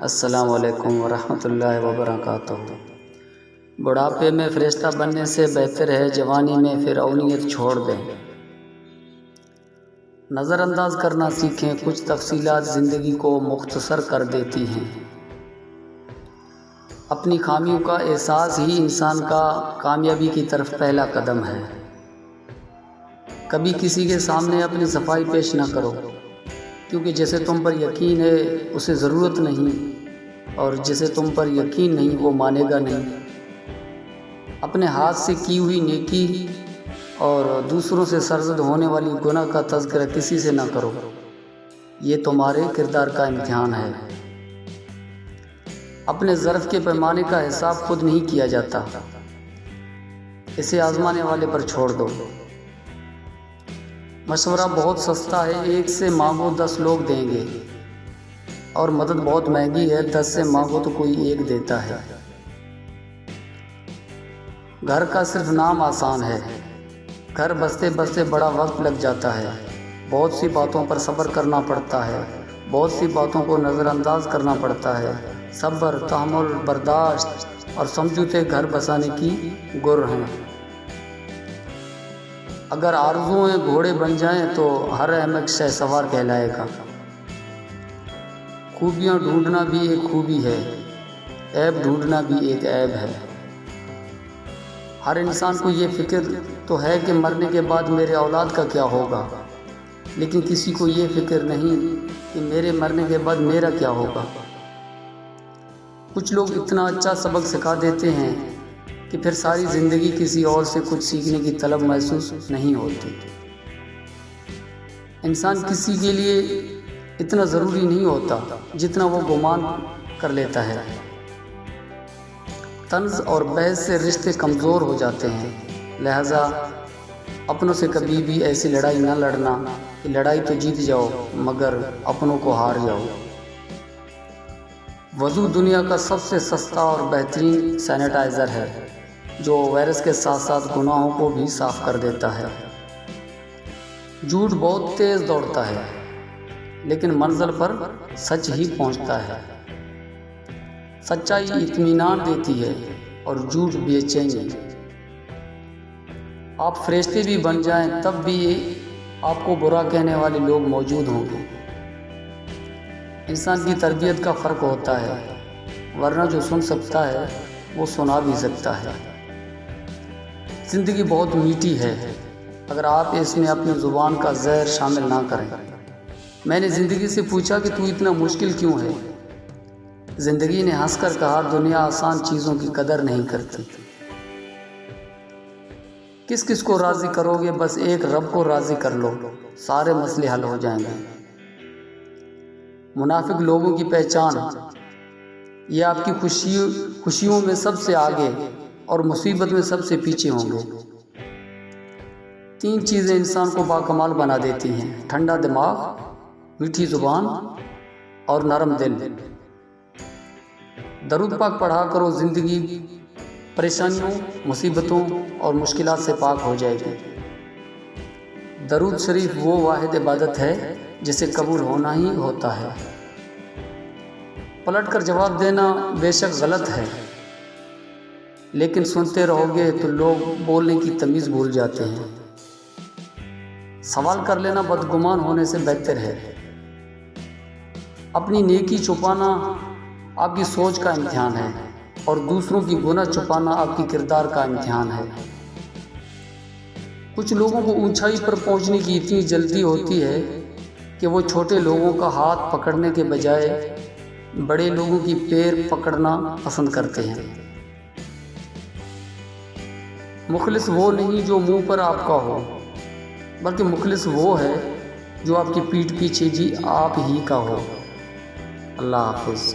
السلام علیکم ورحمۃ اللہ وبرکاتہ۔ بڑھاپے میں فرشتہ بننے سے بہتر ہے جوانی میں فرعونیت چھوڑ دیں۔ نظر انداز کرنا سیکھیں، کچھ تفصیلات زندگی کو مختصر کر دیتی ہیں۔ اپنی خامیوں کا احساس ہی انسان کا کامیابی کی طرف پہلا قدم ہے۔ کبھی کسی کے سامنے اپنی صفائی پیش نہ کرو، کیونکہ جسے تم پر یقین ہے اسے ضرورت نہیں، اور جسے تم پر یقین نہیں وہ مانے گا نہیں۔ اپنے ہاتھ سے کی ہوئی نیکی اور دوسروں سے سرزد ہونے والی گناہ کا تذکرہ کسی سے نہ کرو، یہ تمہارے کردار کا امتحان ہے۔ اپنے ظرف کے پیمانے کا حساب خود نہیں کیا جاتا، اسے آزمانے والے پر چھوڑ دو۔ مشورہ بہت سستا ہے، 1 سے مانگو 10 لوگ دیں گے، اور مدد بہت مہنگی ہے، 10 سے مانگو تو کوئی 1 دیتا ہے۔ گھر کا صرف نام آسان ہے، گھر بستے بستے بڑا وقت لگ جاتا ہے۔ بہت سی باتوں پر صبر کرنا پڑتا ہے، بہت سی باتوں کو نظر انداز کرنا پڑتا ہے۔ صبر، تحمل، برداشت اور سمجھوتے گھر بسانے کی گر ہیں۔ اگر آرزوئیں گھوڑے بن جائیں تو ہر احمق شہ سوار کہلائے گا۔ خوبیاں ڈھونڈنا بھی ایک خوبی ہے، عیب ڈھونڈنا بھی ایک عیب ہے۔ ہر انسان کو یہ فکر تو ہے کہ مرنے کے بعد میرے اولاد کا کیا ہوگا، لیکن کسی کو یہ فکر نہیں کہ میرے مرنے کے بعد میرا کیا ہوگا۔ کچھ لوگ اتنا اچھا سبق سکھا دیتے ہیں کہ پھر ساری زندگی کسی اور سے کچھ سیکھنے کی طلب محسوس نہیں ہوتی۔ انسان کسی کے لیے اتنا ضروری نہیں ہوتا جتنا وہ گمان کر لیتا ہے۔ طنز اور بحث سے رشتے کمزور ہو جاتے ہیں، لہذا اپنوں سے کبھی بھی ایسی لڑائی نہ لڑنا کہ لڑائی تو جیت جاؤ مگر اپنوں کو ہار جاؤ۔ وضو دنیا کا سب سے سستا اور بہترین سینیٹائزر ہے، جو وائرس کے ساتھ ساتھ گناہوں کو بھی صاف کر دیتا ہے۔ جھوٹ بہت تیز دوڑتا ہے، لیکن منزل پر سچ ہی پہنچتا ہے۔ سچائی اطمینان دیتی ہے اور جھوٹ بے چینی۔ آپ فرشتے بھی بن جائیں تب بھی آپ کو برا کہنے والے لوگ موجود ہوں گے۔ انسان کی تربیت کا فرق ہوتا ہے، ورنہ جو سن سکتا ہے وہ سنا بھی سکتا ہے۔ زندگی بہت میٹھی ہے اگر آپ اس میں اپنی زبان کا زہر شامل نہ کریں۔ میں نے زندگی سے پوچھا کہ تو اتنا مشکل کیوں ہے؟ زندگی نے ہنس کر کہا، دنیا آسان چیزوں کی قدر نہیں کرتی۔ کس کس کو راضی کرو گے؟ بس ایک رب کو راضی کر لو، سارے مسئلے حل ہو جائیں گے۔ منافق لوگوں کی پہچان، یہ آپ کی خوشیوں میں سب سے آگے اور مصیبت میں سب سے پیچھے ہوں گے۔ 3 چیزیں انسان کو باکمال بنا دیتی ہیں: ٹھنڈا دماغ، میٹھی زبان اور نرم دل۔ درود پاک پڑھا کرو، زندگی پریشانیوں، مصیبتوں اور مشکلات سے پاک ہو جائے گی۔ درود شریف وہ واحد عبادت ہے جسے قبول ہونا ہی ہوتا ہے۔ پلٹ کر جواب دینا بے شک غلط ہے، لیکن سنتے رہو گے تو لوگ بولنے کی تمیز بھول جاتے ہیں۔ سوال کر لینا بدگمان ہونے سے بہتر ہے۔ اپنی نیکی چھپانا آپ کی سوچ کا امتحان ہے، اور دوسروں کی گناہ چھپانا آپ کی کردار کا امتحان ہے۔ کچھ لوگوں کو اونچائی پر پہنچنے کی اتنی جلدی ہوتی ہے کہ وہ چھوٹے لوگوں کا ہاتھ پکڑنے کے بجائے بڑے لوگوں کی پیر پکڑنا پسند کرتے ہیں۔ مخلص وہ نہیں جو منہ پر آپ کا ہو، بلکہ مخلص وہ ہے جو آپ کی پیٹھ پیچھے جی آپ ہی کا ہو۔ اللہ حافظ۔